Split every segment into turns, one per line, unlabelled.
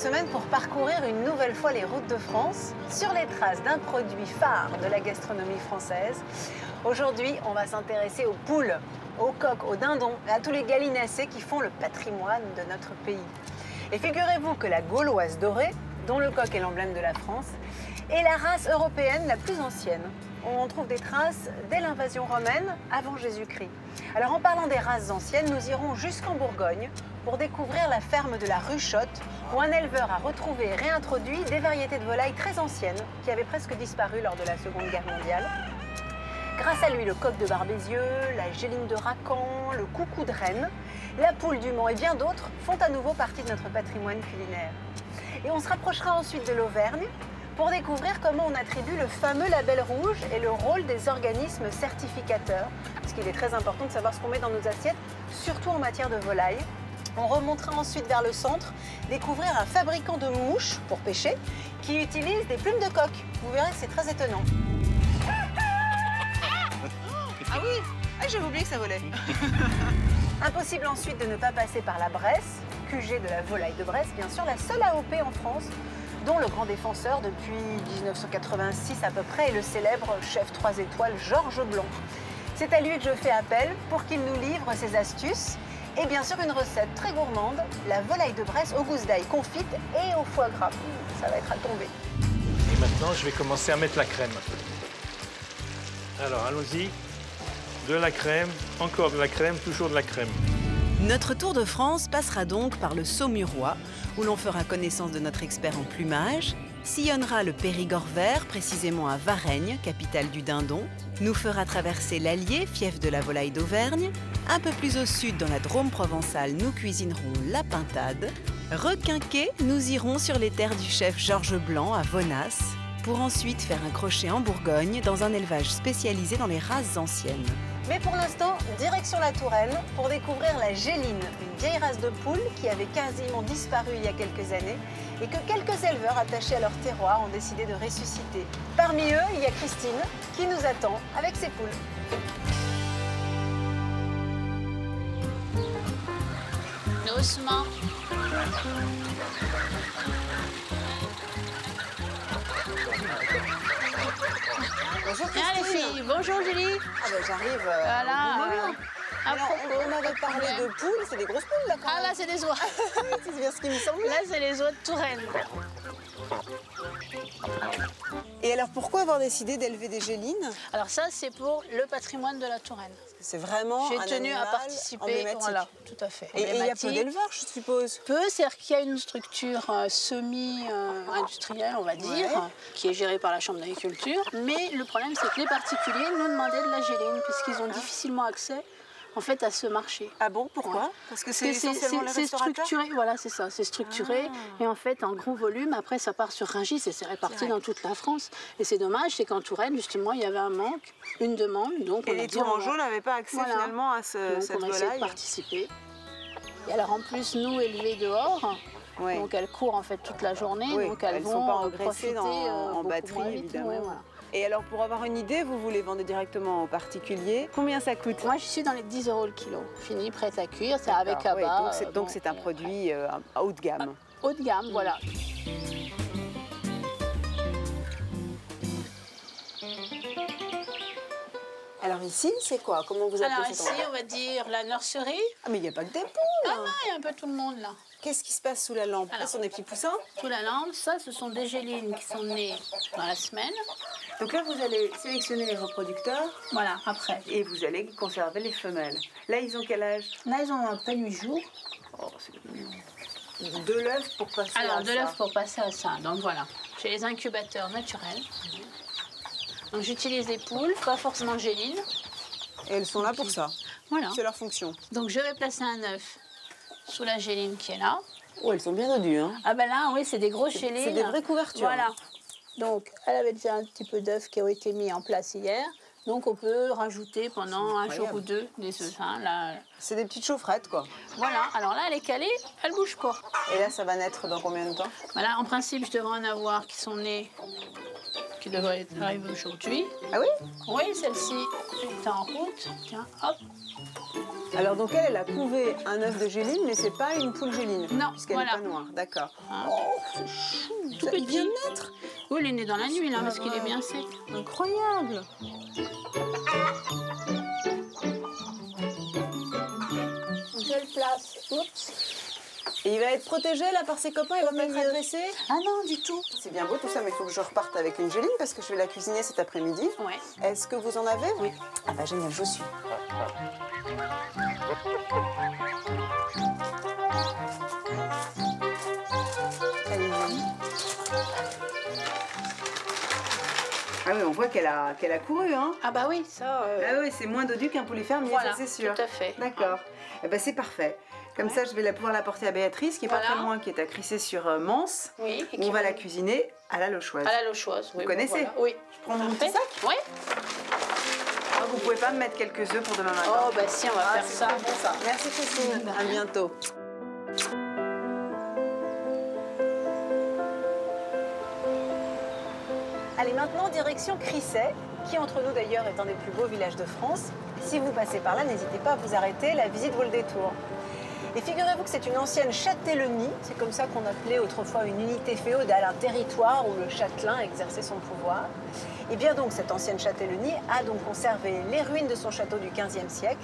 semaine pour parcourir une nouvelle fois les routes de France sur les traces d'un produit phare de la gastronomie française. Aujourd'hui, on va s'intéresser aux poules, aux coqs, aux dindons et à tous les gallinacés qui font le patrimoine de notre pays. Et figurez-vous que la gauloise dorée, dont le coq est l'emblème de la France, est la race européenne la plus ancienne. On en trouve des traces dès l'invasion romaine, avant Jésus-Christ. Alors en parlant des races anciennes, nous irons jusqu'en Bourgogne pour découvrir la ferme de la Ruchotte, où un éleveur a retrouvé et réintroduit des variétés de volailles très anciennes qui avaient presque disparu lors de la Seconde Guerre mondiale. Grâce à lui, le coq de Barbezieux, la géline de Racan, le coucou de Rennes, la poule du Mans et bien d'autres font à nouveau partie de notre patrimoine culinaire. Et on se rapprochera ensuite de l'Auvergne pour découvrir comment on attribue le fameux label rouge et le rôle des organismes certificateurs, parce qu'il est très important de savoir ce qu'on met dans nos assiettes, surtout en matière de volaille. On remontera ensuite vers le centre, découvrir un fabricant de mouches pour pêcher qui utilise des plumes de coq. Vous verrez, c'est très étonnant. Ah oui, j'avais oublié que ça volait. Impossible ensuite de ne pas passer par la Bresse, QG de la volaille de Bresse, bien sûr, la seule AOP en France, dont le grand défenseur depuis 1986 à peu près est le célèbre chef 3 étoiles Georges Blanc. C'est à lui que je fais appel pour qu'il nous livre ses astuces et bien sûr une recette très gourmande, la volaille de Bresse aux gousses d'ail confite et au foie gras. Ça va être à tomber.
Et maintenant, je vais commencer à mettre la crème. Alors, allons-y. De la crème, encore de la crème, toujours de la crème.
Notre tour de France passera donc par le Saumurois, où l'on fera connaissance de notre expert en plumage, sillonnera le Périgord vert, précisément à Varennes, capitale du dindon, nous fera traverser l'Allier, fief de la volaille d'Auvergne. Un peu plus au sud, dans la Drôme provençale, nous cuisinerons la pintade. Requinqués, nous irons sur les terres du chef Georges Blanc à Vonasse, pour ensuite faire un crochet en Bourgogne, dans un élevage spécialisé dans les races anciennes.
Mais pour l'instant, direction la Touraine pour découvrir la géline, une vieille race de poule qui avait quasiment disparu il y a quelques années et que quelques éleveurs attachés à leur terroir ont décidé de ressusciter. Parmi eux, il y a Christine qui nous attend avec ses poules.
Doucement.
Bonjour
Bien les
Christine.
filles, bonjour Julie.
Ah ben j'arrive.
Voilà.
Alors, on avait parlé de poules, c'est des grosses poules là quand
Ah
même.
là c'est des oies.
C'est bien ce qui me semblait.
Là c'est les oies de Touraine.
Et alors pourquoi avoir décidé d'élever des gélines?
Alors ça c'est pour le patrimoine de la Touraine.
C'est vraiment
J'ai
un
tenu à
animal
participer.
emblématique.
Voilà, tout à fait.
Et il y a peu
Emblématique.
d'éleveurs, je suppose.
Peu, c'est-à-dire qu'il y a une structure semi-industrielle, on va dire,
Ouais.
qui est gérée par la Chambre d'agriculture. Mais le problème, c'est que les particuliers nous demandaient de la géline, puisqu'ils ont difficilement accès en fait, à ce marché.
Ah bon, pourquoi?
Ouais.
Parce que c'est essentiellement les
c'est
restaurateurs.
structuré, voilà, c'est ça, c'est structuré. Et en fait, en gros volume, après, ça part sur Rungis et c'est réparti dans toute la France. Et c'est dommage, c'est qu'en Touraine, justement, il y avait un manque, une demande. Donc
Et
on a
les
dit,
Tourangeaux n'avaient pas accès
Voilà.
finalement à
donc,
cette
on a essayé de
volaille.
participer. Et alors, en plus, nous, élevés dehors,
Ouais.
donc elles courent en fait toute la journée,
Oui,
donc elles
sont
vont
pas engraissées
profiter
en
beaucoup
batterie,
moins vite.
évidemment.
Ouais, voilà.
Et alors, pour avoir une idée, vous les vendez directement aux particuliers. Combien ça coûte?
Moi, je suis dans les 10 € le kilo, fini, prête à cuire, c'est avec
D'accord,
abat.
oui, donc c'est un produit haut de gamme.
Haut de gamme, voilà.
Alors ici, c'est quoi? Comment vous appelez
Alors
cet
ici,
endroit?
on va dire la nurserie.
Ah mais il n'y a pas que des poules.
Ah non, il y a un peu tout le monde là.
Qu'est-ce qui se passe sous la lampe?
Alors.
Ce sont des petits poussins.
Sous la lampe, ça, ce sont des gélines qui sont nées dans la semaine.
Donc là, vous allez sélectionner les reproducteurs
Voilà, après.
et vous allez conserver les femelles. Là, ils ont quel âge?
Là, ils ont à peine 8 jours.
Oh, c'est de l'œuf pour passer
Alors,
à
de
ça.
l'œuf pour passer à ça. Donc voilà, j'ai les incubateurs naturels. Donc j'utilise des poules, pas forcément gélines.
Et elles sont là pour ça.
Voilà.
C'est leur fonction.
Donc je vais placer un œuf sous la géline qui est là.
Oh, elles sont bien dodues, hein.
Ah ben là, oui, c'est des grosses gélines.
C'est des vraies couvertures.
Voilà. Donc, elle avait déjà un petit peu d'œufs qui ont été mis en place hier. Donc, on peut rajouter pendant un jour ou deux des œufs. Hein, là.
C'est des petites chaufferettes, quoi.
Voilà. Alors là, elle est calée, elle bouge pas.
Et là, ça va naître dans combien de temps?
Voilà, en principe, je devrais en avoir qui sont nés, qui devraient arriver aujourd'hui.
Ah oui?
Oui, celle-ci est en route. Tiens, hop.
Alors donc elle a couvé un œuf de géline, mais c'est pas une poule géline.
Non,
puisqu'elle
voilà.
n'est pas noire, d'accord.
Hein.
Oh, c'est chou.
Tout
Il vient
petit.
de naître.
Oui, il est né dans la nuit, là, parce qu'il est bien sec.
Incroyable.
Quelle place. Oups.
Et il va être protégé là par ses copains, il va pas être agressé?
Ah non, du tout.
C'est bien beau tout ça, mais il faut que je reparte avec une géline parce que je vais la cuisiner cet après-midi.
Ouais.
Est-ce que vous en avez?
Oui.
Ah bah génial, je suis. Elle est jolie. Ah oui, on voit qu'elle a couru, hein.
Ah bah oui, ça...
Ah oui, c'est moins dodu qu'un poulet fermier,
Voilà,
ça c'est sûr.
tout à fait.
D'accord. Eh ben, c'est parfait. Comme ça, je vais pouvoir la porter à Béatrice, qui est pas
Voilà.
très loin, qui est à Crissé-sur-Mans.
Oui.
Où on va la cuisiner à la lochoise.
À la lochoise, oui.
Vous connaissez?
Voilà. Oui.
Je prends mon
Parfait.
petit sac.
Oui.
Ah, vous pouvez pas me mettre quelques œufs pour demain matin?
Oh bah si, on va faire
c'est
ça.
très bon ça. Merci Christine. À bientôt. Allez, maintenant direction Crissay, qui entre nous d'ailleurs est un des plus beaux villages de France. Si vous passez par là, n'hésitez pas à vous arrêter, la visite vaut le détour. Et figurez-vous que c'est une ancienne châtellenie, c'est comme ça qu'on appelait autrefois une unité féodale, un territoire où le châtelain exerçait son pouvoir. Et bien donc cette ancienne châtellenie a donc conservé les ruines de son château du XVe siècle.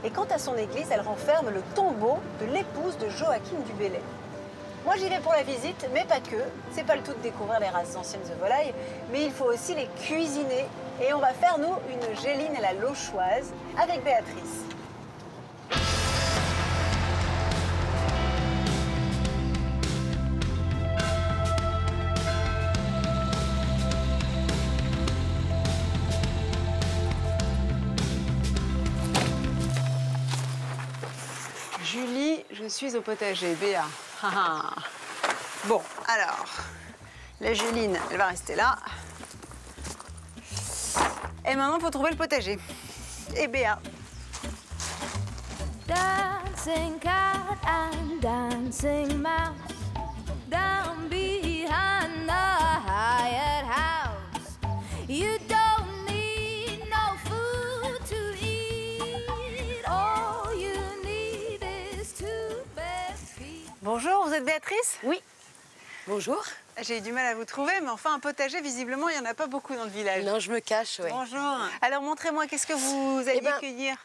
Et quant à son église, elle renferme le tombeau de l'épouse de Joachim du Bellay. Moi j'y vais pour la visite, mais pas que. C'est pas le tout de découvrir les races anciennes de volailles, mais il faut aussi les cuisiner. Et on va faire nous une géline à la lochoise avec Béatrice. Julie, je suis au potager, Béa. Bon, alors, la géline, elle va rester là. Et maintenant, il faut trouver le potager. Et Béa.
Dancing cat and dancing mouse down behind the hired house. You don't need no food to eat. All you need is two bare feet.
Bonjour, vous êtes Béatrice?
Oui. Bonjour.
J'ai eu du mal à vous trouver, mais enfin, un potager, visiblement, il n'y en a pas beaucoup dans le village.
Non, je me cache, oui.
Bonjour. Alors, montrez-moi, qu'est-ce que vous alliez cueillir?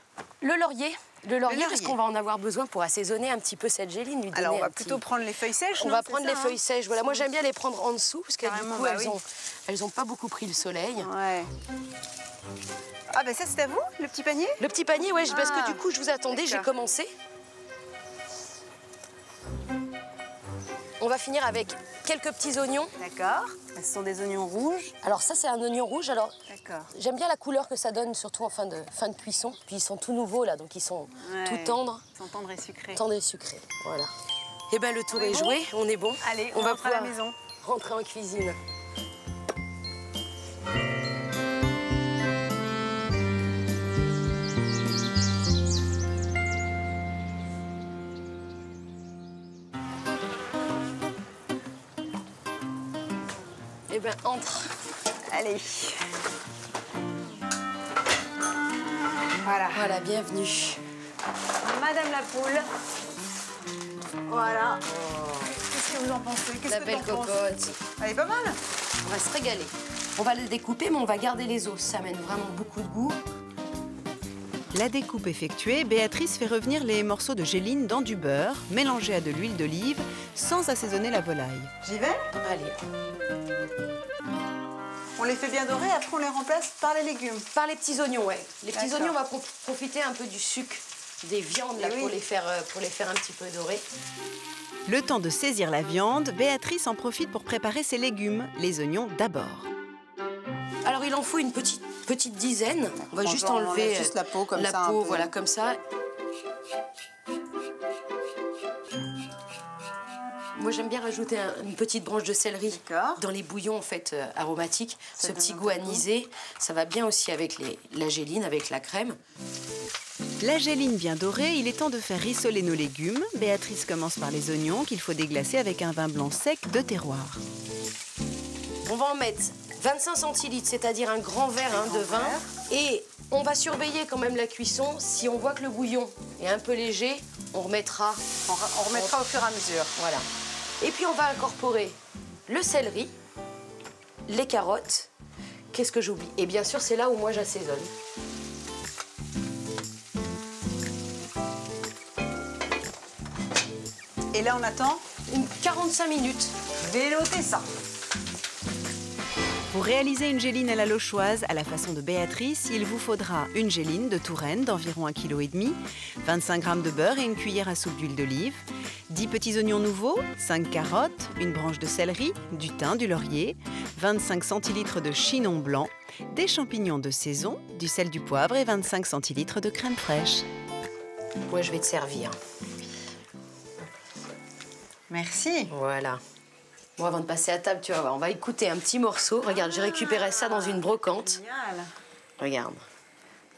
Le laurier. Le laurier, parce
laurier.
qu'on va en avoir besoin pour assaisonner un petit peu cette géline. Lui donner
Alors, on va
un petit-
plutôt prendre les feuilles sèches,
On
non,
va
c'est
prendre
ça,
les feuilles sèches. Voilà, moi j'aime bien les prendre en dessous parce que du
Carrément,
coup
bah
elles ont pas beaucoup pris le soleil.
Ouais. Ah, ben ça, c'est à vous, le petit panier?
Le petit panier, ouais, parce
Ah,
que du coup je vous attendais, j'ai
d'accord.
commencé. On va finir avec quelques petits oignons.
D'accord. Ce sont des oignons rouges.
Alors ça c'est un oignon rouge. Alors
D'accord.
j'aime bien la couleur que ça donne, surtout en fin de cuisson. Puis ils sont tout nouveaux là, donc ils sont tout tendres.
Ils sont tendres et sucrés.
Tendre et sucré, voilà. Et ben le tour est
bon
joué, on est bon.
Allez, on va
pouvoir
à la maison.
rentrer en cuisine. Et ben entre.
Allez. Voilà.
Voilà, bienvenue.
Madame la poule. Voilà. Qu'est-ce que vous en pensez? Qu'est-ce
La
que
belle
t'en penses?
cocotte.
Elle est pas mal.
On va se régaler. On va le découper, mais on va garder les os. Ça amène vraiment beaucoup de goût.
La découpe effectuée, Béatrice fait revenir les morceaux de géline dans du beurre, mélangé à de l'huile d'olive, sans assaisonner la volaille.
J'y vais.
Allez.
On les fait bien dorer, après on les remplace par les légumes.
Par les petits oignons, ouais. Les petits
D'accord.
oignons, on va profiter un peu du sucre des viandes là,
Eh oui.
pour les faire un petit peu dorer.
Le temps de saisir la viande, Béatrice en profite pour préparer ses légumes, les oignons d'abord.
Alors il en faut une petite dizaine. On va
Bon,
juste
genre, on
enlever
enlève juste la peau comme ça, un
peau,
peu.
voilà, comme ça. Moi j'aime bien rajouter une petite branche de céleri
D'accord.
dans les bouillons en fait aromatiques.
Ça
Ce
donne
petit
un
goût
peu de
anisé, ça va bien aussi avec la géline, avec la crème.
La géline bien dorée, il est temps de faire rissoler nos légumes. Béatrice commence par les oignons qu'il faut déglacer avec un vin blanc sec de terroir.
On va en mettre 25 centilitres, c'est-à-dire un grand verre de vin. Et on va surveiller quand même la cuisson. Si on voit que le bouillon et un peu léger, on remettra.
On remettra au fur et à mesure.
Voilà. Et puis on va incorporer le céleri, les carottes. Qu'est-ce que j'oublie? Et bien sûr, c'est là où moi j'assaisonne.
Et là, on attend
45 minutes.
Je vais noter ça.
Pour réaliser une géline à la lochoise à la façon de Béatrice, il vous faudra une géline de Touraine d'environ 1,5 kg, 25 g de beurre et une cuillère à soupe d'huile d'olive, 10 petits oignons nouveaux, 5 carottes, une branche de céleri, du thym, du laurier, 25 centilitres de chinon blanc, des champignons de saison, du sel, du poivre et 25 centilitres de crème fraîche.
Moi, je vais te servir.
Merci.
Voilà. Bon, avant de passer à table, tu vas voir, on va écouter un petit morceau. Regarde, j'ai récupéré ça dans une brocante.
Génial.
Regarde.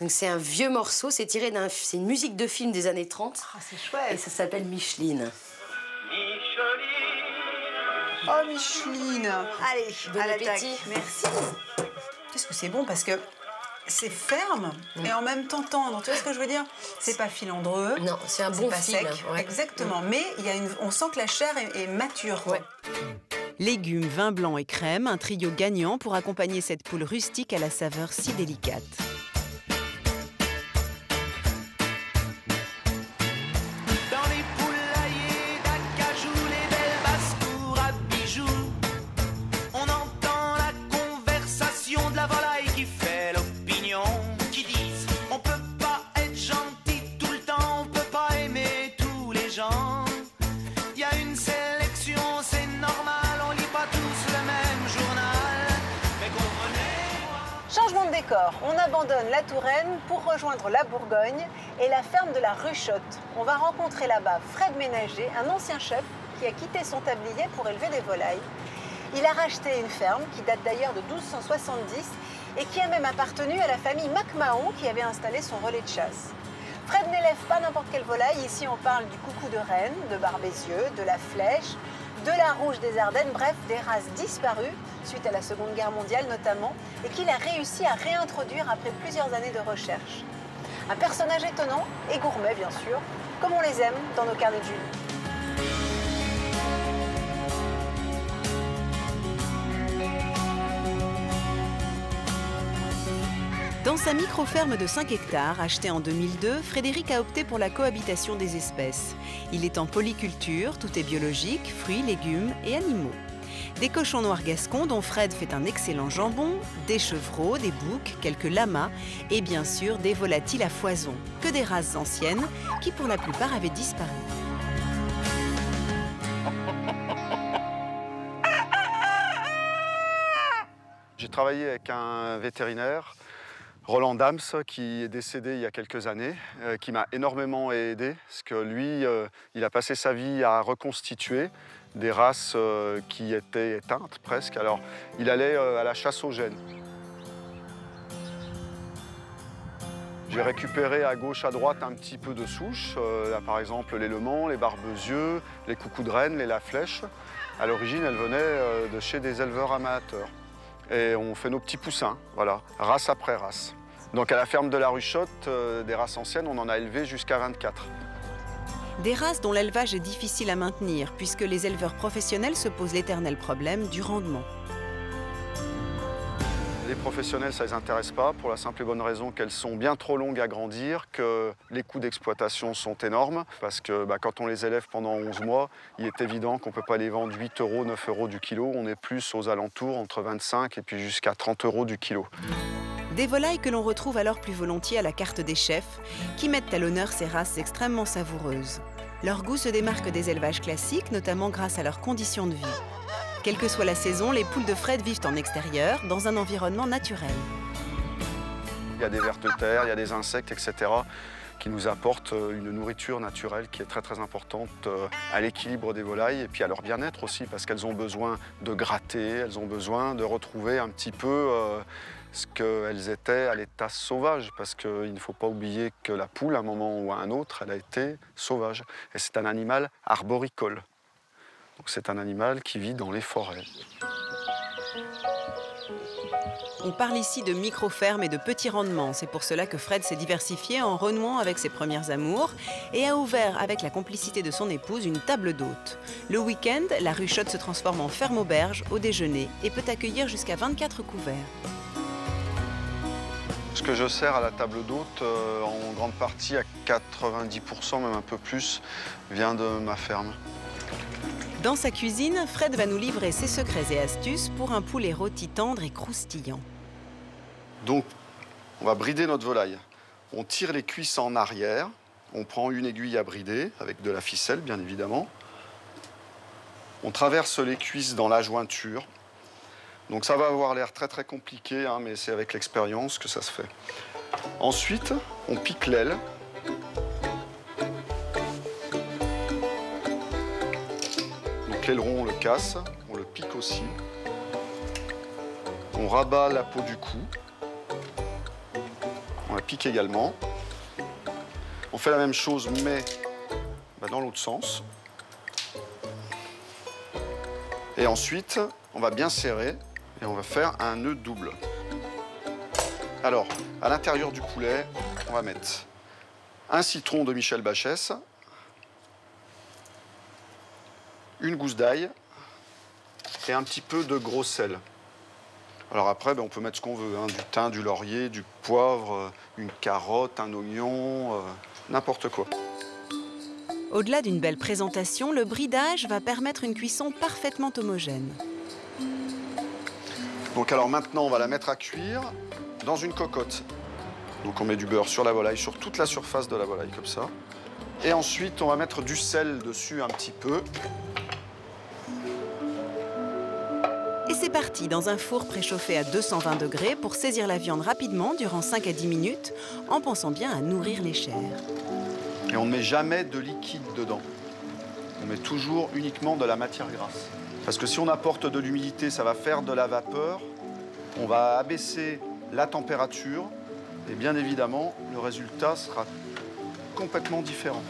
Donc c'est un vieux morceau, c'est tiré d'un... C'est une musique de film des années 30.
Ah, c'est chouette.
Et ça s'appelle Micheline.
Oh, Micheline. Allez,
Bon
à l'attaque.
appétit.
Merci. Qu'est-ce que c'est bon parce que c'est ferme et en même temps tendre. Tu vois ce que je veux dire? C'est pas filandreux.
Non, c'est un bon
pas
film.
sec.
Ouais.
Exactement. Mais il y a on sent que la chair est mature. Quoi.
Ouais.
Légumes, vin blanc et crème, un trio gagnant pour accompagner cette poule rustique à la saveur si délicate.
Dans les poulaillers d'Acajou, les belles basses-cours à bijoux, on entend la conversation de la volaille qui fait l'opinion, qui disent on peut pas être gentil tout le temps, on peut pas aimer tous les gens. Il y a une sélection, c'est normal, on lit pas tous le même journal, mais comprenez-moi.
Changement de décor. On abandonne la Touraine pour rejoindre la Bourgogne et la ferme de la Ruchotte. On va rencontrer là-bas Fred Ménager, un ancien chef qui a quitté son tablier pour élever des volailles. Il a racheté une ferme qui date d'ailleurs de 1270 et qui a même appartenu à la famille MacMahon qui avait installé son relais de chasse. Fred n'élève pas n'importe quelle volaille. Ici, on parle du coucou de Rennes, de Barbezieux, de la Flèche, de la Rouge des Ardennes, bref, des races disparues, suite à la Seconde Guerre mondiale notamment, et qu'il a réussi à réintroduire après plusieurs années de recherche. Un personnage étonnant et gourmet, bien sûr, comme on les aime dans nos carnets de Julie.
Dans sa micro-ferme de 5 hectares, achetée en 2002, Frédéric a opté pour la cohabitation des espèces. Il est en polyculture, tout est biologique, fruits, légumes et animaux. Des cochons noirs gascons dont Fred fait un excellent jambon, des chevreaux, des boucs, quelques lamas et bien sûr des volatiles à foison, que des races anciennes qui pour la plupart avaient disparu.
J'ai travaillé avec un vétérinaire, Roland Dams, qui est décédé il y a quelques années, qui m'a énormément aidé, parce que lui, il a passé sa vie à reconstituer des races qui étaient éteintes presque. Alors, il allait à la chasse aux gènes. J'ai récupéré à gauche, à droite un petit peu de souches, là, par exemple les Le Mans, les Barbezieux, les Coucous de Rennes, les La Flèche. À l'origine, elles venaient de chez des éleveurs amateurs. Et on fait nos petits poussins, voilà, race après race. Donc à la ferme de la Ruchotte, des races anciennes, on en a élevé jusqu'à 24.
Des races dont l'élevage est difficile à maintenir, puisque les éleveurs professionnels se posent l'éternel problème du rendement.
Les professionnels, ça ne les intéresse pas, pour la simple et bonne raison qu'elles sont bien trop longues à grandir, que les coûts d'exploitation sont énormes, parce que quand on les élève pendant 11 mois, il est évident qu'on ne peut pas les vendre 8 €, 9 € du kilo. On est plus aux alentours, entre 25 et puis jusqu'à 30 € du kilo.
Des volailles que l'on retrouve alors plus volontiers à la carte des chefs, qui mettent à l'honneur ces races extrêmement savoureuses. Leur goût se démarque des élevages classiques, notamment grâce à leurs conditions de vie. Quelle que soit la saison, les poules de Fred vivent en extérieur, dans un environnement naturel.
Il y a des vers de terre, il y a des insectes, etc., qui nous apportent une nourriture naturelle qui est très très importante à l'équilibre des volailles et puis à leur bien-être aussi, parce qu'elles ont besoin de gratter, elles ont besoin de retrouver un petit peu ce qu'elles étaient à l'état sauvage, parce qu'il ne faut pas oublier que la poule, à un moment ou à un autre, elle a été sauvage. Et c'est un animal arboricole. Donc c'est un animal qui vit dans les forêts.
On parle ici de micro-fermes et de petits rendements. C'est pour cela que Fred s'est diversifié en renouant avec ses premières amours et a ouvert, avec la complicité de son épouse, une table d'hôtes. Le week-end, la ruchotte se transforme en ferme auberge au déjeuner et peut accueillir jusqu'à 24 couverts.
Ce que je sers à la table d'hôte, en grande partie, à 90%, même un peu plus, vient de ma ferme.
Dans sa cuisine, Fred va nous livrer ses secrets et astuces pour un poulet rôti tendre et croustillant.
Donc, on va brider notre volaille. On tire les cuisses en arrière. On prend une aiguille à brider, avec de la ficelle, bien évidemment. On traverse les cuisses dans la jointure. Donc ça va avoir l'air très très compliqué, hein, mais c'est avec l'expérience que ça se fait. Ensuite, on pique l'aile. Donc l'aileron, on le casse, on le pique aussi. On rabat la peau du cou. On la pique également. On fait la même chose, mais dans l'autre sens. Et ensuite, on va bien serrer et on va faire un nœud double. Alors, à l'intérieur du poulet, on va mettre un citron de Michel Bachès, une gousse d'ail et un petit peu de gros sel. Alors après, on peut mettre ce qu'on veut, hein, du thym, du laurier, du poivre, une carotte, un oignon, n'importe quoi.
Au-delà d'une belle présentation, le bridage va permettre une cuisson parfaitement homogène.
Donc alors maintenant, on va la mettre à cuire dans une cocotte. Donc on met du beurre sur la volaille, sur toute la surface de la volaille, comme ça. Et ensuite, on va mettre du sel dessus un petit peu.
Et c'est parti dans un four préchauffé à 220 degrés pour saisir la viande rapidement durant 5 à 10 minutes, en pensant bien à nourrir les chairs.
Et on ne met jamais de liquide dedans. On met toujours uniquement de la matière grasse. Parce que si on apporte de l'humidité, ça va faire de la vapeur. On va abaisser la température. Et bien évidemment, le résultat sera complètement différent.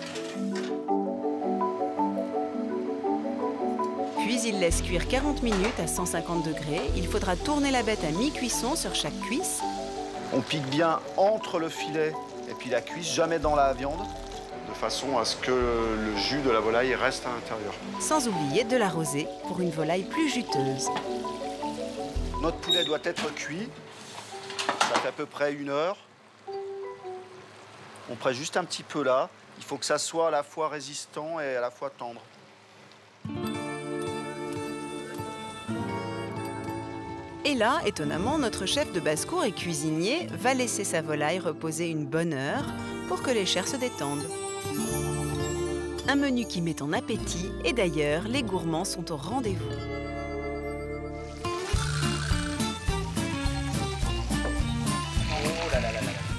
Puis il laisse cuire 40 minutes à 150 degrés. Il faudra tourner la bête à mi-cuisson sur chaque cuisse.
On pique bien entre le filet et puis la cuisse, jamais dans la viande, de façon à ce que le jus de la volaille reste à l'intérieur.
Sans oublier de l'arroser pour une volaille plus juteuse.
Notre poulet doit être cuit. Ça fait à peu près 1 heure. On presse juste un petit peu là. Il faut que ça soit à la fois résistant et à la fois tendre.
Et là, étonnamment, notre chef de basse-cour et cuisinier va laisser sa volaille reposer une bonne heure pour que les chairs se détendent. Un menu qui met en appétit et d'ailleurs, les gourmands sont au rendez-vous.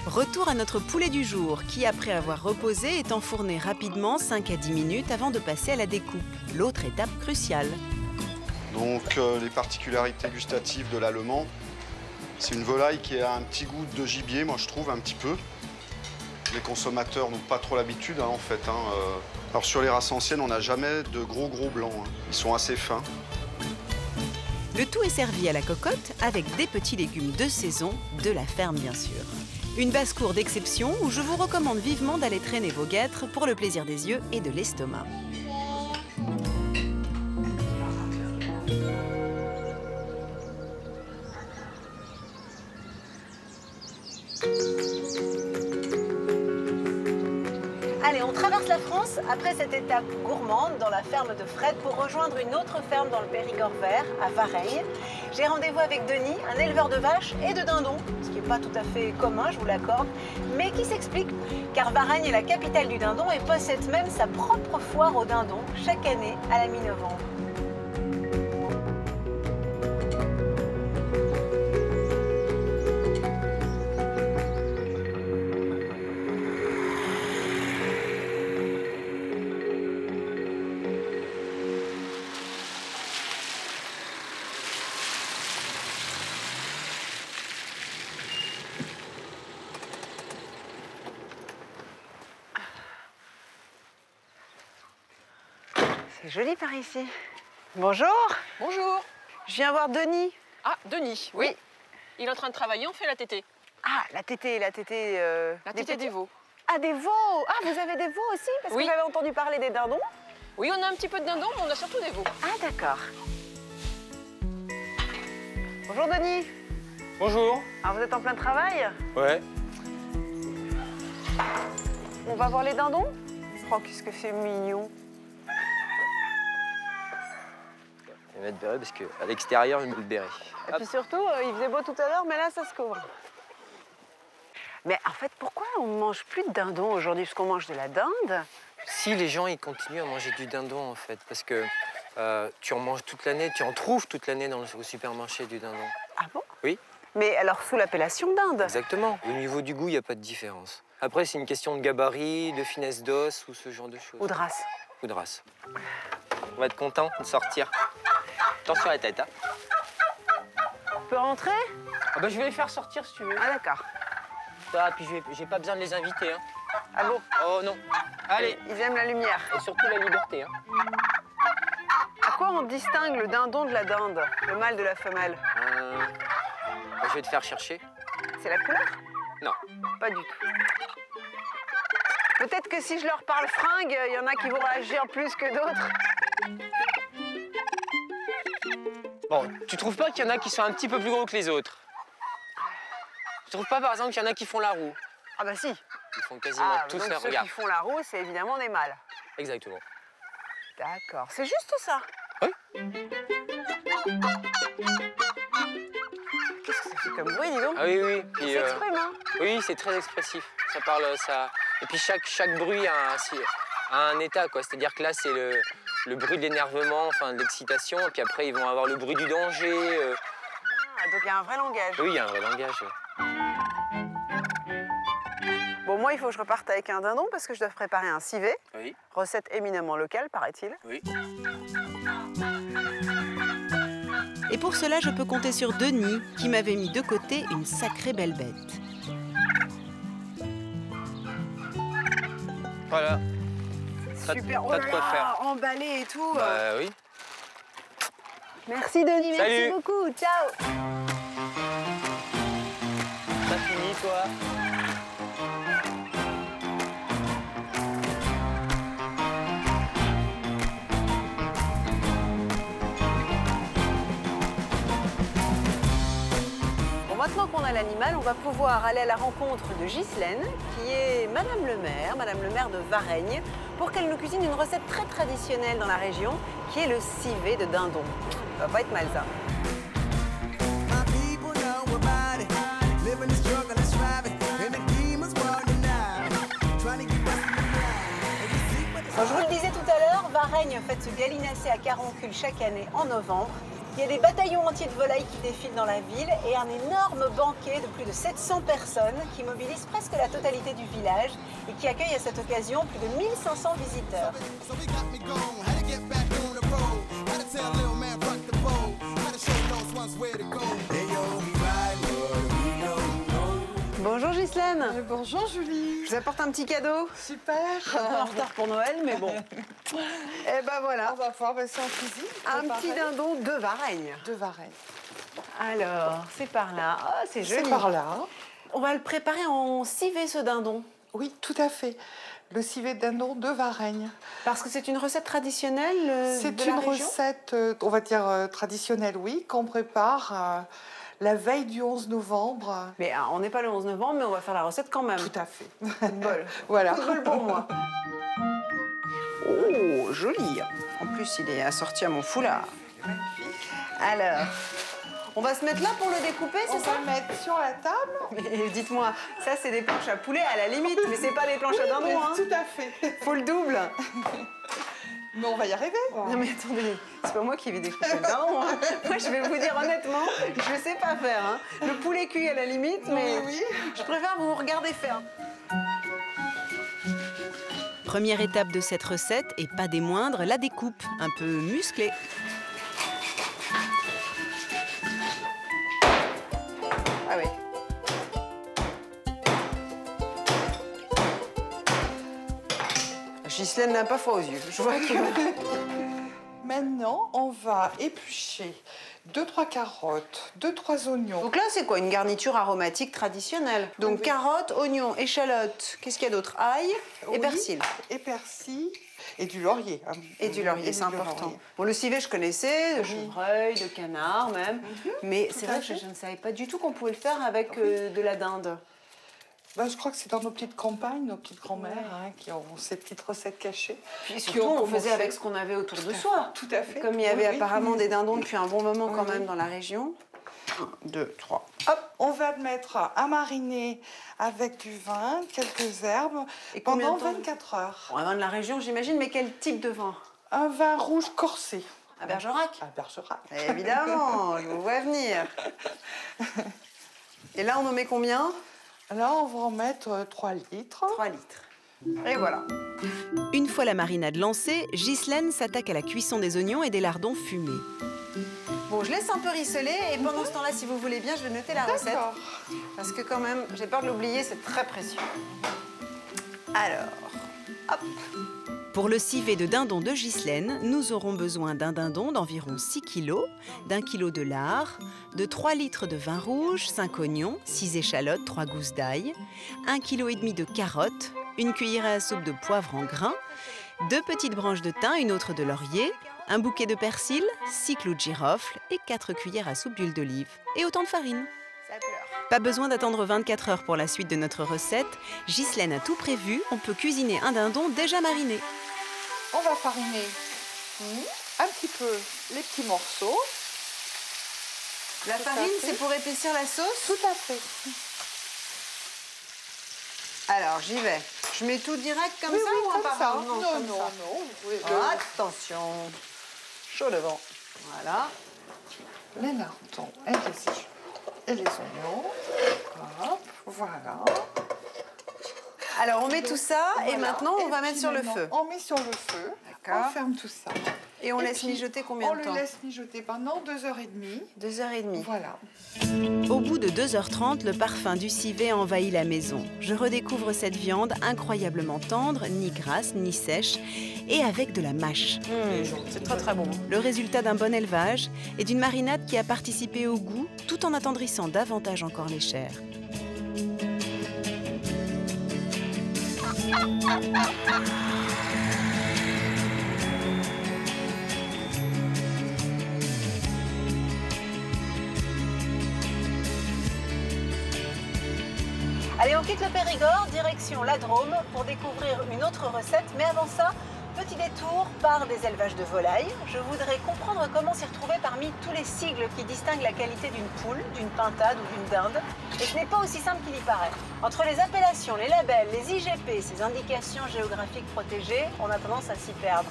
Retour à notre poulet du jour qui, après avoir reposé, est enfourné rapidement 5 à 10 minutes avant de passer à la découpe, l'autre étape cruciale.
Donc les particularités gustatives de l'allemand, c'est une volaille qui a un petit goût de gibier, moi je trouve, un petit peu. Les consommateurs n'ont pas trop l'habitude en fait. Alors sur les races anciennes, on n'a jamais de gros blancs, hein. Ils sont assez fins.
Le tout est servi à la cocotte avec des petits légumes de saison, de la ferme bien sûr. Une basse-cour d'exception où je vous recommande vivement d'aller traîner vos guêtres pour le plaisir des yeux et de l'estomac.
Allez, on traverse la France après cette étape gourmande dans la ferme de Fred pour rejoindre une autre ferme dans le Périgord vert, à Varennes. J'ai rendez-vous avec Denis, un éleveur de vaches et de dindons, ce qui n'est pas tout à fait commun, je vous l'accorde, mais qui s'explique car Varennes est la capitale du dindon et possède même sa propre foire aux dindons chaque année à la mi-novembre. C'est joli par ici. Bonjour.
Bonjour.
Je viens voir Denis.
Ah, Denis, oui. Il est en train de travailler, on fait la tétée.
Ah, la tétée.
La tétée des veaux.
Ah, des veaux. Ah, vous avez des veaux aussi? Parce
Oui.
que j'avais entendu parler des dindons.
Oui, on a un petit peu de dindons, mais on a surtout des veaux.
Ah, d'accord. Bonjour, Denis.
Bonjour.
Alors, vous êtes en plein travail?
Ouais.
On va voir les dindons? Oh, qu'est-ce que c'est mignon.
Je vais mettre béret parce qu'à l'extérieur, je mets le béret.
Et puis surtout, il faisait beau tout à l'heure, mais là, ça se couvre. Mais en fait, pourquoi on ne mange plus de dindons aujourd'hui? Parce qu'on mange de la dinde.
Si les gens ils continuent à manger du dindon en fait, parce que tu en manges toute l'année, tu en trouves toute l'année au supermarché du dindon.
Ah bon?
Oui.
Mais alors sous l'appellation dinde?
Exactement. Au niveau du goût, il n'y a pas de différence. Après, c'est une question de gabarit, de finesse d'os ou ce genre de choses.
Ou de race.
Ou de race. On va être content de sortir. Attention à la tête, hein.
On peut rentrer?
Ah bah, je vais les faire sortir si tu veux.
Ah d'accord.
Ah, puis j'ai pas besoin de les inviter, hein.
Ah bon?
Oh non. Allez.
Ils aiment la lumière.
Et surtout la liberté, hein.
À quoi on distingue le dindon de la dinde? Le mâle de la femelle?
Je vais te faire chercher.
C'est la couleur?
Non.
Pas du tout. Peut-être que si je leur parle fringue, il y en a qui vont réagir plus que d'autres.
Bon, tu trouves pas qu'il y en a qui sont un petit peu plus gros que les autres? Tu trouves pas par exemple qu'il y en a qui font la roue?
Ah bah si.
Ils font quasiment tous
donc
la
ceux
regarde.
qui font la roue, c'est évidemment des mâles.
Exactement.
D'accord. C'est juste ça?
Oui.
Qu'est-ce que ça fait comme bruit, dis donc?
Ah oui, oui.
Ça
Puis,
s'exprime, hein?
oui, c'est très expressif. Ça parle, ça. Et puis chaque bruit a un état, quoi. C'est-à-dire que là, c'est le bruit de l'énervement, enfin de l'excitation. Et puis après, ils vont avoir le bruit du danger.
Ah, donc il y a un vrai langage.
Oui, il y a un vrai langage.
Bon, moi, il faut que je reparte avec un dindon parce que je dois préparer un civet.
Oui.
Recette éminemment locale, paraît-il.
Oui.
Et pour cela, je peux compter sur Denis, qui m'avait mis de côté une sacrée belle bête.
Voilà.
Super,
T'as de quoi faire.
Emballé et tout.
Bah oui.
Merci Denis, merci
Salut.
beaucoup. Ciao.
T'as fini, toi?
Maintenant qu'on a l'animal, on va pouvoir aller à la rencontre de Ghislaine, qui est Madame le maire de Varennes, pour qu'elle nous cuisine une recette très traditionnelle dans la région, qui est le civet de dindon. Ça va pas être mal, ça. Je vous le disais tout à l'heure, Varennes fête ce gallinacé à caroncule chaque année en novembre. Il y a des bataillons entiers de volailles qui défilent dans la ville et un énorme banquet de plus de 700 personnes qui mobilise presque la totalité du village et qui accueille à cette occasion plus de 1500 visiteurs. Bonjour Ghislaine.
Bonjour Julie.
Je vous apporte un petit cadeau.
Super.
Je suis un peu en retard pour Noël, mais bon. Et ben voilà.
On va pouvoir passer en cuisine.
Un petit dindon de Varennes.
De Varennes.
Alors, c'est par là. Oh, c'est joli.
C'est par là.
On va le préparer en civet, ce dindon.
Oui, tout à fait. Le civet de dindon de Varennes.
Parce que c'est une recette traditionnelle
C'est
de la
une
région.
recette, on va dire traditionnelle, oui, qu'on prépare la veille du 11 novembre.
Mais on n'est pas le 11 novembre, mais on va faire la recette quand même.
Tout à fait.
Coup de bol.
Voilà.
Coup de bol pour moi. Oh, joli. En plus, il est assorti à mon foulard. Alors, on va se mettre là pour le découper, c'est ça?
On va le mettre sur la table.
Mais dites-moi, ça c'est des planches à poulet à la limite, mais c'est pas des planches à dindon, hein?
Tout à fait.
Faut le double.
Mais on va y arriver.
Non mais attendez, c'est pas moi qui vais découper le dindon, hein. Moi je vais vous dire honnêtement, je sais pas faire, hein. Le poulet cuit à la limite, mais
Oui.
je préfère vous regarder faire.
Première étape de cette recette, et pas des moindres, la découpe, un peu musclée.
Ah oui. Ghislaine n'a pas froid aux yeux. Je vois que...
Maintenant, on va éplucher 2-3 carottes, 2-3 oignons.
Donc là, c'est quoi? Une garniture aromatique traditionnelle. Donc
Oui.
carottes, oignons, échalotes. Qu'est-ce qu'il y a d'autre? Ail et
Oui,
persil.
Et persil. Et du laurier. Hein.
Et du laurier, c'est important.
laurier.
Bon, le civet, je connaissais, de chevreuil, de canard même. Mais c'est
à
vrai que
fait.
je ne savais pas du tout qu'on pouvait le faire avec de la dinde.
Ben, je crois que c'est dans nos petites campagnes, nos petites grand-mères hein, qui ont ces petites recettes cachées.
Puis
qui
surtout,
ont
on faisait
commencé.
avec ce qu'on avait autour de soi.
Tout à fait.
Comme il y avait
Oui, oui.
apparemment des dindons depuis un bon moment quand
Oui,
même
oui.
dans la région. 1, 2, 3.
Hop, on va le mettre à mariner avec du vin, quelques herbes,
Et combien
pendant
de temps
24 heures.
Bon, un vin de la région, j'imagine, mais quel type de vin?
Un vin rouge corsé.
À Bergerac?
À Bergerac.
Évidemment, je vous vois venir. Et là, on en met combien?
Là, on va en mettre 3 litres.
3 litres. Et voilà.
Une fois la marinade lancée, Ghislaine s'attaque à la cuisson des oignons et des lardons fumés.
Bon, je laisse un peu rissoler et pendant ce temps-là, si vous voulez bien, je vais noter la recette.
D'accord.
Parce que quand même, j'ai peur de l'oublier, c'est très précieux. Alors, hop.
Pour le civet de dindon de Ghislaine, nous aurons besoin d'un dindon d'environ 6 kg, d'1 kg de lard, de 3 litres de vin rouge, 5 oignons, 6 échalotes, 3 gousses d'ail, 1,5 kg de carottes, une cuillerée à soupe de poivre en grains, 2 petites branches de thym, une autre de laurier, un bouquet de persil, 6 clous de girofle et 4 cuillères à soupe d'huile d'olive. Et autant de farine.
Ça pleure.
Pas besoin d'attendre 24 heures pour la suite de notre recette. Ghislaine a tout prévu, on peut cuisiner un dindon déjà mariné.
On va fariner un petit peu les petits morceaux.
La
Tout à
farine,
fait.
c'est pour épaissir la sauce?
Tout à fait.
Alors, j'y vais. Je mets tout direct comme
Oui,
ça
oui,
ou
comme
par
ça.
un-
Non,
comme
non,
ça.
non. Vous pouvez
Attention. Chaud devant. Voilà.
les lardons et les oignons. Hop, voilà.
Alors, on met tout ça et
Voilà.
maintenant, on va
Et
mettre
puis
sur le
maintenant,
feu.
On met sur le feu.
D'accord.
On ferme tout ça.
Et on
Et
laisse
puis,
mijoter combien de temps?
On le laisse mijoter pendant 2h30.
2h30.
Voilà.
Au bout de 2h30, le parfum du civet envahit la maison. Je redécouvre cette viande incroyablement tendre, ni grasse, ni sèche, et avec de la mâche.
C'est très très bon.
Le résultat d'un bon élevage et d'une marinade qui a participé au goût, tout en attendrissant davantage encore les chairs.
Allez, on quitte le Périgord, direction la Drôme pour découvrir une autre recette. Mais avant ça, petit détour par des élevages de volailles. Je voudrais comprendre comment s'y retrouver parmi tous les sigles qui distinguent la qualité d'une poule, d'une pintade ou d'une dinde. Et ce n'est pas aussi simple qu'il y paraît. Entre les appellations, les labels, les IGP, ces indications géographiques protégées, on a tendance à s'y perdre.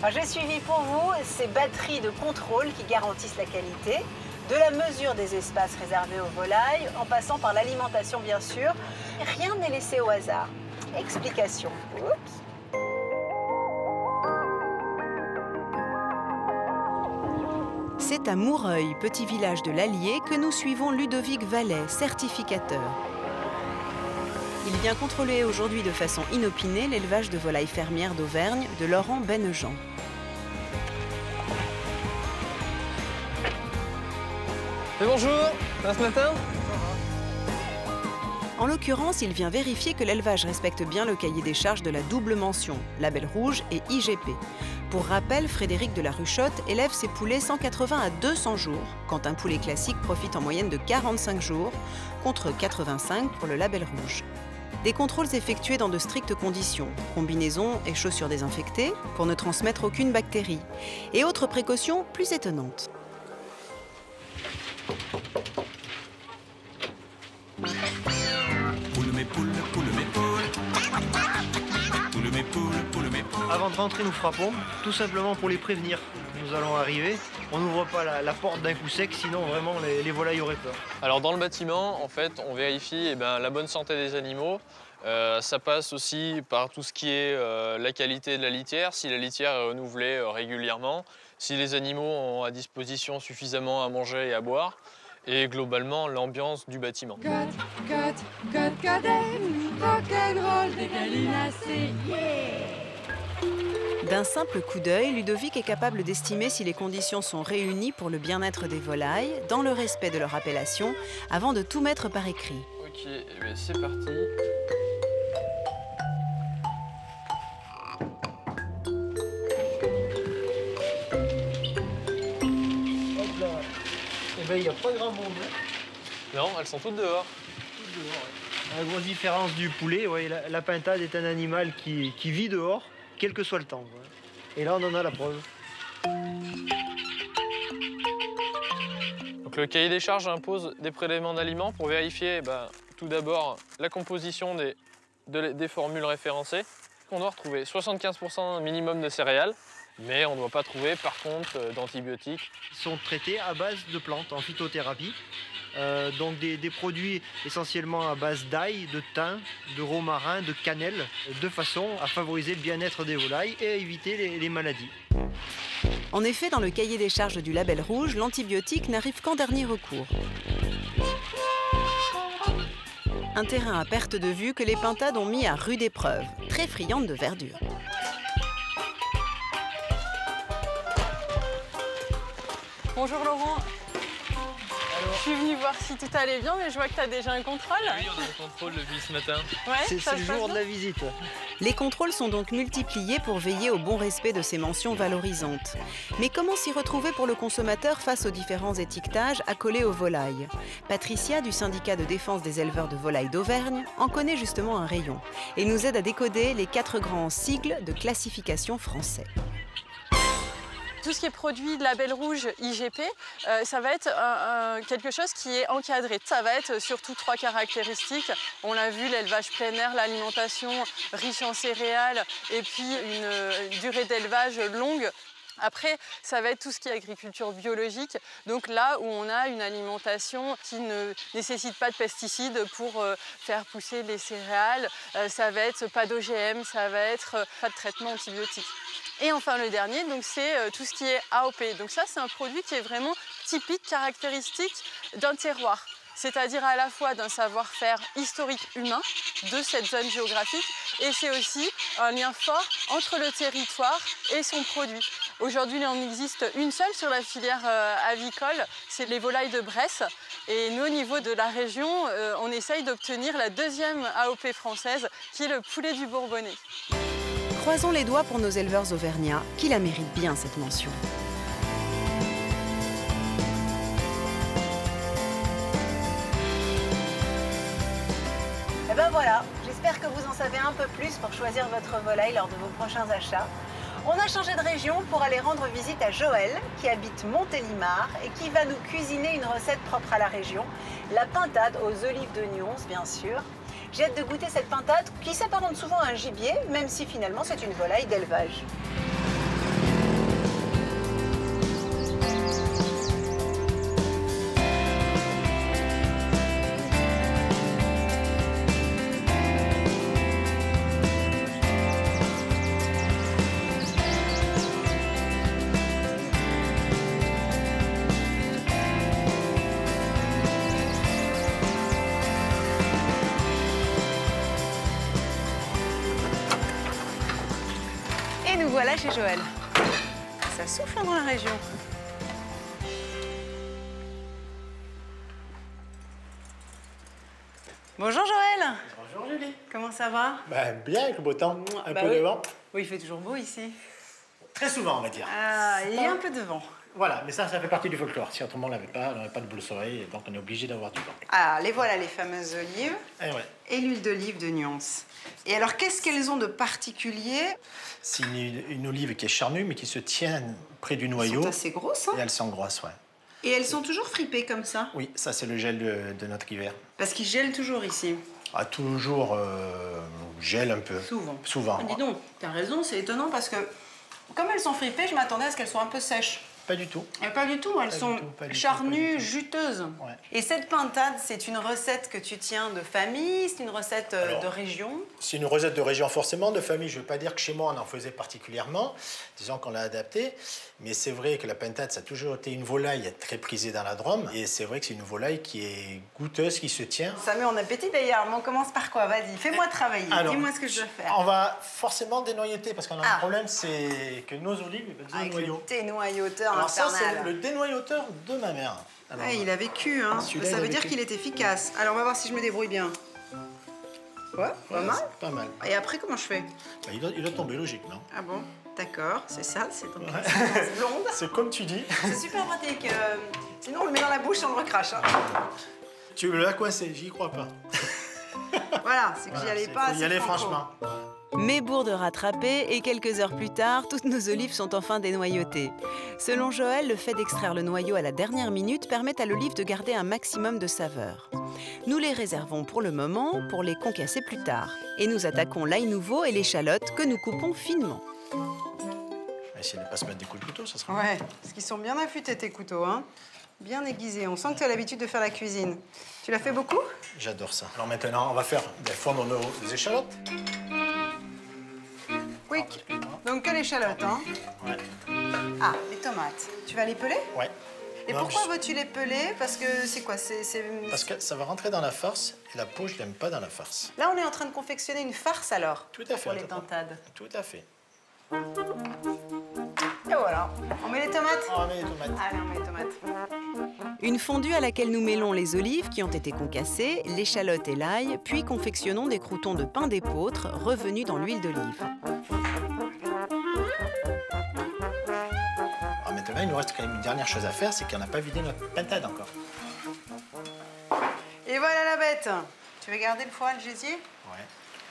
Alors, j'ai suivi pour vous ces batteries de contrôle qui garantissent la qualité, de la mesure des espaces réservés aux volailles, en passant par l'alimentation bien sûr. Rien n'est laissé au hasard. Explication. Oups.
C'est à Moureuil, petit village de l'Allier, que nous suivons Ludovic Vallet, certificateur. Il vient contrôler aujourd'hui de façon inopinée l'élevage de volailles fermières d'Auvergne de Laurent Bennejean.
Bonjour, ça va ce matin?
En l'occurrence, il vient vérifier que l'élevage respecte bien le cahier des charges de la double mention, label rouge et IGP. Pour rappel, Frédéric de la Ruchotte élève ses poulets 180 à 200 jours, quand un poulet classique profite en moyenne de 45 jours, contre 85 pour le label rouge. Des contrôles effectués dans de strictes conditions, combinaisons et chaussures désinfectées pour ne transmettre aucune bactérie, et autres précautions plus étonnantes.
Avant de rentrer, nous frappons, tout simplement pour les prévenir. Nous allons arriver. On n'ouvre pas la porte d'un coup sec, sinon vraiment les volailles auraient peur.
Alors dans le bâtiment, en fait, on vérifie la bonne santé des animaux. Ça passe aussi par tout ce qui est la qualité de la litière, si la litière est renouvelée régulièrement, si les animaux ont à disposition suffisamment à manger et à boire, et globalement l'ambiance du bâtiment.
D'un simple coup d'œil, Ludovic est capable d'estimer si les conditions sont réunies pour le bien-être des volailles, dans le respect de leur appellation, avant de tout mettre par écrit.
Ok, eh bien, c'est parti.
Hop là. Eh bien, il n'y a pas grand monde.
Non, elles sont toutes dehors.
Toutes dehors, ouais. La grosse différence du poulet, ouais, la pintade est un animal qui vit dehors, quel que soit le temps. Ouais. Et là, on en a la preuve.
Donc, le cahier des charges impose des prélèvements d'aliments pour vérifier tout d'abord la composition des formules référencées. On doit retrouver 75% minimum de céréales, mais on ne doit pas trouver par contre d'antibiotiques.
Ils sont traités à base de plantes en phytothérapie. Donc des produits essentiellement à base d'ail, de thym, de romarin, de cannelle, de façon à favoriser le bien-être des volailles et à éviter les maladies.
En effet, dans le cahier des charges du label rouge, l'antibiotique n'arrive qu'en dernier recours. Un terrain à perte de vue que les pintades ont mis à rude épreuve, très friandes de verdure.
Bonjour Laurent. Je suis venue voir si tout allait bien, mais je vois que tu as déjà un contrôle.
Oui, on a un contrôle depuis ce matin.
Ouais,
c'est le jour de la visite.
Les contrôles sont donc multipliés pour veiller au bon respect de ces mentions valorisantes. Mais comment s'y retrouver pour le consommateur face aux différents étiquetages accolés aux volailles? Patricia, du syndicat de défense des éleveurs de volailles d'Auvergne, en connaît justement un rayon et nous aide à décoder les 4 grands sigles de classification français.
Tout ce qui est produit de label rouge IGP, ça va être quelque chose qui est encadré. Ça va être surtout 3 caractéristiques. On l'a vu, l'élevage plein air, l'alimentation riche en céréales et puis une durée d'élevage longue. Après, ça va être tout ce qui est agriculture biologique, donc là où on a une alimentation qui ne nécessite pas de pesticides pour faire pousser les céréales, ça va être pas d'OGM, ça va être pas de traitement antibiotique. Et enfin le dernier, c'est tout ce qui est AOP. Donc ça, c'est un produit qui est vraiment typique, caractéristique d'un terroir. C'est-à-dire à la fois d'un savoir-faire historique humain de cette zone géographique, et c'est aussi un lien fort entre le territoire et son produit. Aujourd'hui, il en existe une seule sur la filière avicole, c'est les volailles de Bresse. Et nous, au niveau de la région, on essaye d'obtenir la 2e AOP française, qui est le poulet du Bourbonnais.
Croisons les doigts pour nos éleveurs auvergnats, qui la méritent bien cette mention.
Et ben voilà, j'espère que vous en savez un peu plus pour choisir votre volaille lors de vos prochains achats. On a changé de région pour aller rendre visite à Joël, qui habite Montélimar et qui va nous cuisiner une recette propre à la région, la pintade aux olives de Nyons, bien sûr. J'ai hâte de goûter cette pintade qui s'apparente souvent à un gibier, même si finalement c'est une volaille d'élevage. Nous voilà chez Joël. Ça souffle dans la région. Bonjour Joël.
Bonjour Julie.
Comment ça va?
Bien avec le beau temps, un peu de vent.
Oui, il fait toujours beau ici.
Très souvent on va dire.
Ah, il y a un peu de vent.
Voilà, mais ça fait partie du folklore. Si autrement on n'avait pas de boule soleil, donc on est obligé d'avoir du vent.
Ah, les voilà les fameuses olives
Ouais.
et l'huile d'olive de Nyons. Et alors, qu'est-ce qu'elles ont de particulier?
C'est une olive qui est charnue, mais qui se tient près du noyau.
Elles sont assez grosses, hein?
Et elles sont grosses, ouais.
Et elles sont toujours fripées comme ça?
Oui, ça c'est le gel de notre hiver.
Parce qu'ils gèlent toujours ici.
Ah, toujours gèle un peu.
Souvent. Ah, dis donc, t'as raison, c'est étonnant parce que comme elles sont fripées, je m'attendais à ce qu'elles soient un peu sèches.
Pas du tout.
Pas du tout, elles sont charnues, juteuses.
Ouais.
Et cette pintade, c'est une recette que tu tiens de famille, c'est une recette de région?
C'est une recette de région forcément, de famille. Je ne veux pas dire que chez moi on en faisait particulièrement, disons qu'on l'a adapté. Mais c'est vrai que la pintade, ça a toujours été une volaille très prisée dans la Drôme. Et c'est vrai que c'est une volaille qui est goûteuse, qui se tient.
Ça met en appétit d'ailleurs, mais on commence par quoi? Vas-y, fais-moi travailler, dis-moi ce que je dois faire.
On va forcément dénoyauter, parce qu'on a un problème, c'est que nos olives, ils veulent des
dénoyauteur
Alors
infernal.
ça, c'est le dénoyauteur de ma mère. Alors,
il a vécu, hein. Ça veut dire qu'il est efficace. Alors, on va voir si je me débrouille bien. Ouais, pas mal.
Pas mal.
Et après, comment je fais?
Bah, il doit tomber, logique, non?
Ah bon? D'accord, c'est ça, c'est donc
blonde. C'est comme tu dis.
C'est super pratique. Sinon, on le met dans la bouche et on le recrache. Hein.
Tu veux la coincer, j'y crois pas.
Voilà, c'est que j'y allais pas.
Faut y aller franchement.
Mais bourde rattrapée, et quelques heures plus tard, toutes nos olives sont enfin dénoyautées. Selon Joël, le fait d'extraire le noyau à la dernière minute permet à l'olive de garder un maximum de saveur. Nous les réservons pour le moment pour les concasser plus tard. Et nous attaquons l'ail nouveau et l'échalote que nous coupons finement.
Essayer de ne pas se mettre des coups de couteau, ça sera
Ouais, parce qu'ils sont bien affûtés tes couteaux, hein. Bien aiguisés. On sent que tu as l'habitude de faire la cuisine. Tu l'as fait beaucoup?
J'adore ça. Alors maintenant, on va faire fondre nos échalotes.
Quick. Donc que l'échalote, hein?
Ouais.
Ah, les tomates. Tu vas les peler?
Ouais.
Et pourquoi veux-tu les peler? Parce que c'est quoi?
Parce que ça va rentrer dans la farce, et la peau, je l'aime pas dans la farce.
Là, on est en train de confectionner une farce, alors?
Tout à fait.
Pour les pintades.
Tout à fait.
Et voilà. On met les tomates?
On met les tomates.
Allez, on met les tomates.
Une fondue à laquelle nous mêlons les olives qui ont été concassées, l'échalote et l'ail, puis confectionnons des croûtons de pain d'épeautre revenus dans l'huile d'olive.
Alors maintenant, il nous reste quand même une dernière chose à faire, c'est qu'on n'a pas vidé notre pintade encore.
Et voilà la bête. Tu veux garder le foie, le gésier?
Ouais.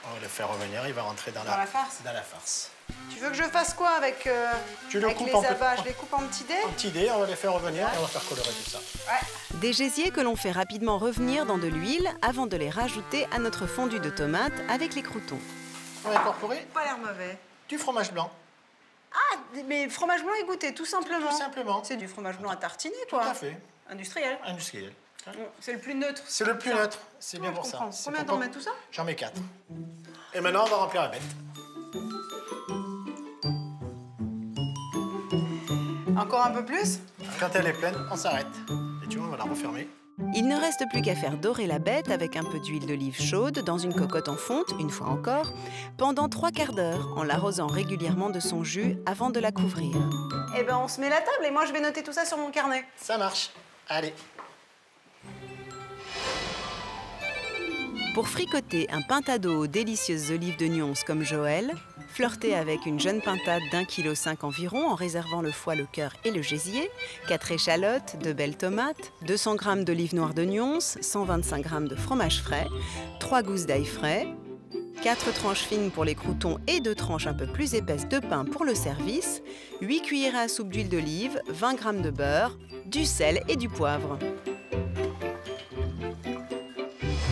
On va le faire revenir, il va rentrer dans
la farce.
Dans la farce.
Tu veux que je fasse quoi avec,
tu le
avec
coupes
les abats? Je les coupe en petits dés?
En petits dés, on va les faire revenir et on va faire colorer tout ça.
Ouais.
Des gésiers que l'on fait rapidement revenir dans de l'huile avant de les rajouter à notre fondue de tomates avec les croûtons.
On va incorporer
pas l'air mauvais.
Du fromage blanc.
Ah, mais fromage blanc égoutté, tout simplement.
Tout simplement.
C'est du fromage blanc à tartiner, quoi.
Tout à fait.
Industriel.
Industriel.
C'est le plus neutre.
C'est le plus neutre, c'est bien pour ça.
Combien t'en mets tout ça?
J'en mets 4. Et maintenant, on va remplir la bête.
Encore un peu plus?
Quand elle est pleine, on s'arrête. Et tu vois, on va la refermer.
Il ne reste plus qu'à faire dorer la bête avec un peu d'huile d'olive chaude dans une cocotte en fonte, une fois encore, pendant 3/4 d'heure, en l'arrosant régulièrement de son jus avant de la couvrir.
Eh ben, on se met la table et moi, je vais noter tout ça sur mon carnet.
Ça marche. Allez.
Pour fricoter un pintado aux délicieuses olives de Nyons comme Joël, flirtez avec une jeune pintade d'1,5 kg environ en réservant le foie, le cœur et le gésier, 4 échalotes, 2 belles tomates, 200 g d'olives noires de Nyons, 125 g de fromage frais, 3 gousses d'ail frais, 4 tranches fines pour les croûtons et 2 tranches un peu plus épaisses de pain pour le service, 8 cuillères à soupe d'huile d'olive, 20 g de beurre, du sel et du poivre.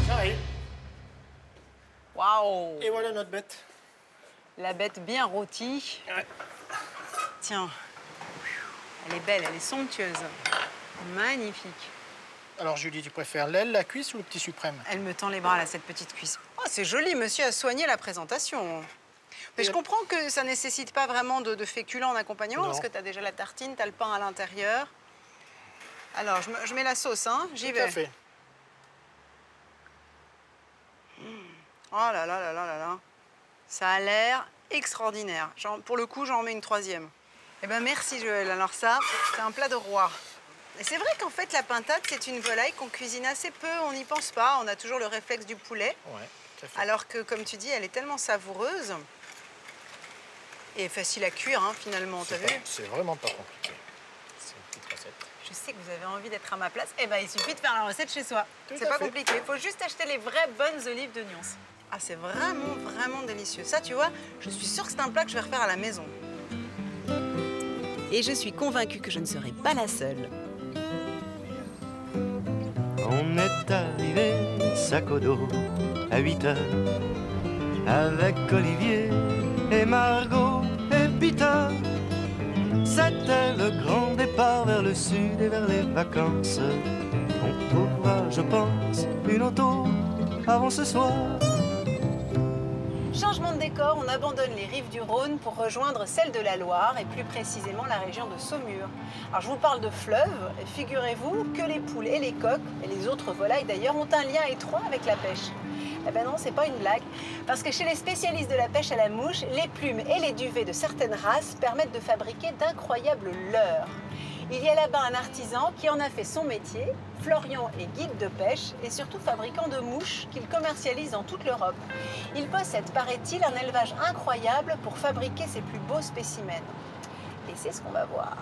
J'arrive.
Waouh!
Et voilà notre bête.
La bête bien rôtie.
Ouais.
Tiens, elle est belle, elle est somptueuse. Magnifique.
Alors Julie, tu préfères l'aile, la cuisse ou le petit suprême?
Elle me tend les bras, là, cette petite cuisse. Oh, c'est joli, monsieur a soigné la présentation. Mais je comprends que ça nécessite pas vraiment de féculents en accompagnement, parce que tu as déjà la tartine, tu as le pain à l'intérieur. Alors, je mets la sauce, hein, j'y vais.
Tout à fait.
Oh là là là là là là. Ça a l'air extraordinaire. Pour le coup, j'en mets une 3e. Eh ben merci Joël. Alors ça, c'est un plat de roi. Et c'est vrai qu'en fait, la pintade, c'est une volaille qu'on cuisine assez peu. On n'y pense pas. On a toujours le réflexe du poulet.
Ouais, tout à fait.
Alors que, comme tu dis, elle est tellement savoureuse et facile à cuire, hein, finalement. T'as vu?
C'est vraiment pas compliqué. C'est une petite recette.
Je sais que vous avez envie d'être à ma place. Eh ben, il suffit de faire la recette chez soi. C'est
à
pas
fait.
compliqué. Il faut juste acheter les vraies bonnes olives de Nyons. Ah, c'est vraiment, vraiment délicieux. Ça, tu vois, je suis sûre que c'est un plat que je vais refaire à la maison.
Et je suis convaincue que je ne serai pas la seule.
On est arrivé sac au dos à 8 heures avec Olivier et Margot et Peter. C'était le grand départ vers le sud et vers les vacances. On trouvera, je pense, une auto avant ce soir.
Changement de décor, on abandonne les rives du Rhône pour rejoindre celles de la Loire et plus précisément la région de Saumur. Alors je vous parle de fleuve, et figurez-vous que les poules et les coqs, et les autres volailles d'ailleurs, ont un lien étroit avec la pêche. Eh ben non, c'est pas une blague, parce que chez les spécialistes de la pêche à la mouche, les plumes et les duvets de certaines races permettent de fabriquer d'incroyables leurres. Il y a là-bas un artisan qui en a fait son métier. Florian est guide de pêche et surtout fabricant de mouches qu'il commercialise dans toute l'Europe. Il possède, paraît-il, un élevage incroyable pour fabriquer ses plus beaux spécimens. Et c'est ce qu'on va voir.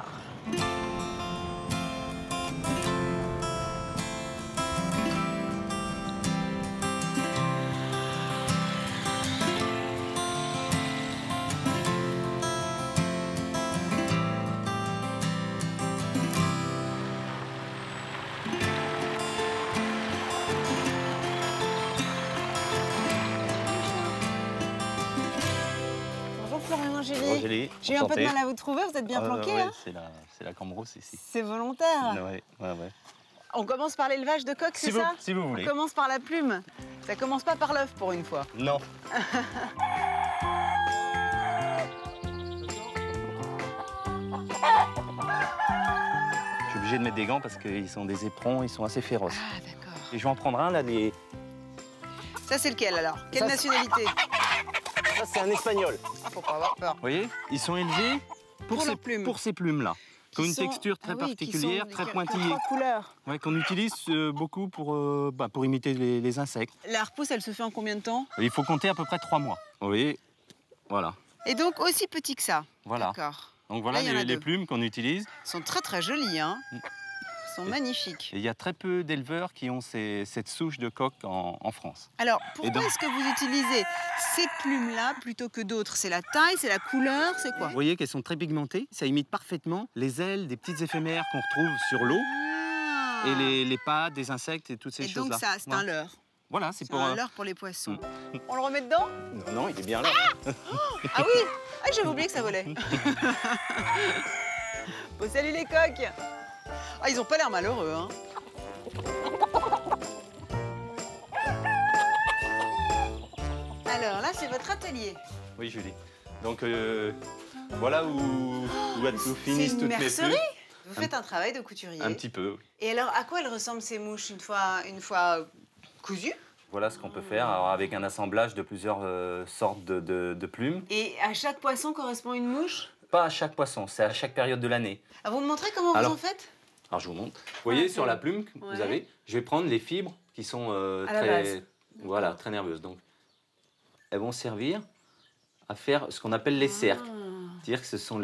Julie.
J'ai eu un peu de mal à vous trouver, vous êtes bien planqué.
Ouais,
hein,
c'est la Cambrousse ici.
c'est volontaire.
Ouais.
On commence par l'élevage de coqs, c'est ça?
Si vous voulez.
On commence par la plume. Ça commence pas par l'œuf pour une fois.
Non. Je suis obligé de mettre des gants parce qu'ils sont des éperons, ils sont assez féroces.
Ah, d'accord.
Et je vais en prendre un là, des...
Ça, c'est lequel alors? Quelle nationalité?
Ça, c'est un espagnol.
Ah, faut pas avoir peur.
Vous voyez, ils sont élevés pour ces plumes-là. Qui ont une texture très particulière, très pointillée.
3 couleurs.
Ouais, qu'on utilise beaucoup pour imiter les insectes.
La repousse, elle se fait en combien de temps?
Il faut compter à peu près 3 mois. Vous voyez, voilà.
Et donc aussi petit que ça.
Voilà.
D'accord.
Donc voilà
Là,
les plumes qu'on utilise.
Elles sont très très jolies, hein. Elles sont magnifiques.
Et il y a très peu d'éleveurs qui ont cette souche de coq en France.
Alors, pourquoi est-ce que vous utilisez ces plumes-là plutôt que d'autres? C'est la taille, c'est la couleur, c'est quoi?
Vous voyez qu'elles sont très pigmentées. Ça imite parfaitement les ailes des petites éphémères qu'on retrouve sur l'eau. Et les pattes des insectes et toutes ces choses-là.
Et donc ça, c'est un leurre.
Voilà, c'est pour
un leurre pour les poissons. On le remet dedans?
Non, il est bien là.
Ah oui! Ah, j'avais oublié que ça volait. Bon, salut les coqs! Ah, ils ont pas l'air malheureux, hein. Alors là, c'est votre atelier.
Oui, Julie. Donc voilà où finissent toutes mes plumes.
C'est une mercerie? Vous faites un travail de couturier?
Un petit peu, oui.
Et alors, à quoi elles ressemblent ces mouches une fois cousues?
Voilà ce qu'on peut faire alors, avec un assemblage de plusieurs sortes de plumes.
Et à chaque poisson correspond une mouche?
Pas à chaque poisson, c'est à chaque période de l'année.
Ah, vous me montrez comment vous en faites?
Alors je vous montre. Vous voyez sur la plume que vous avez, je vais prendre les fibres qui sont très nerveuses. Donc elles vont servir à faire ce qu'on appelle les cercles. C'est-à-dire que ce sont